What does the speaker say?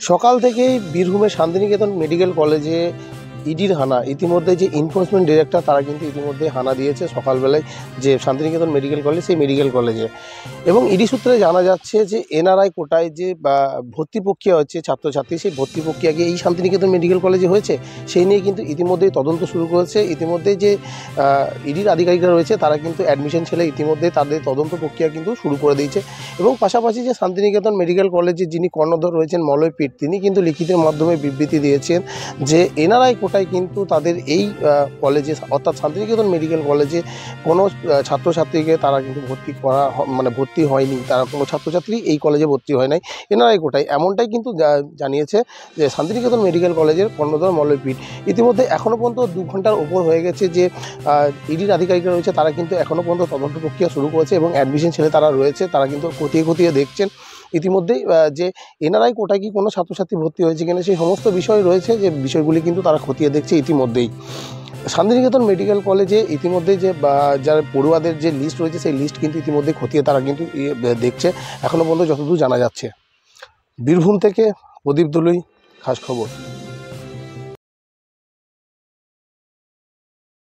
সকাল থেকেই বীরভূমের শান্তিনিকেতন মেডিকেল কলেজে ইডির হানা। ইতিমধ্যে যে এনফোর্সমেন্ট ডিরেক্টর তারা কিন্তু ইতিমধ্যে হানা দিয়েছে সকালবেলায় যে শান্তিনিকেতন মেডিকেল কলেজ, সেই মেডিকেল কলেজে। এবং ইডি সূত্রে জানা যাচ্ছে যে এনআরআই কোটায় যে ভর্তি প্রক্রিয়া হচ্ছে ছাত্রছাত্রী, সেই ভর্তি প্রক্রিয়াকে এই শান্তিনিকেতন মেডিকেল কলেজে হয়েছে সেই নিয়ে কিন্তু ইতিমধ্যেই তদন্ত শুরু করেছে। ইতিমধ্যে যে ইডির আধিকারিকরা রয়েছে তারা কিন্তু অ্যাডমিশন ছেলে ইতিমধ্যে তাদের তদন্ত প্রক্রিয়া কিন্তু শুরু করে দিয়েছে। এবং পাশাপাশি যে শান্তিনিকেতন মেডিকেল কলেজে যিনি কর্ণধর রয়েছেন মলয় পীঠ, তিনি কিন্তু লিখিতের মাধ্যমে বিবৃতি দিয়েছেন যে এনআরআই কোটায় কিন্তু তাদের এই কলেজে অর্থাৎ শান্তিনিকেতন মেডিকেল কলেজে কোনো ছাত্রছাত্রীকে তারা কিন্তু ভর্তি করা ভর্তি হয়নি, তারা কোনো ছাত্রছাত্রী এই কলেজে ভর্তি হয় নাই এনআরআই কোটায়, এমনটাই কিন্তু জানিয়েছে যে শান্তিনিকেতন মেডিকেল কলেজের কর্ণধর মলয় পীঠ। ইতিমধ্যে এখনও পর্যন্ত 2 ঘন্টার ওপর হয়ে গেছে যে ইডির আধিকারিকরা রয়েছে তারা কিন্তু এখনও পর্যন্ত তদন্ত প্রক্রিয়া শুরু করেছে এবং অ্যাডমিশন ছেলে তারা রয়েছে তারা কিন্তু খতিয়ে দেখছেন ইতিমধ্যেই যে এনআরআই কোটায় কি কোনো ছাত্রছাত্রী ভর্তি হয়েছে কিনা সেই সমস্ত বিষয় রয়েছে, যে বিষয়গুলি কিন্তু তারা খতিয়ে দেখছে ইতিমধ্যেই। শান্তিনিকেতন মেডিকেল কলেজে ইতিমধ্যে যে যারা পড়ুয়াদের যে লিস্ট রয়েছে সেই লিস্ট কিন্তু ইতিমধ্যে খতিয়ে তারা কিন্তু দেখছে এখনও পর্যন্ত যতদূর জানা যাচ্ছে। বীরভূম থেকে প্রদীপ দলুই, খাস খবর।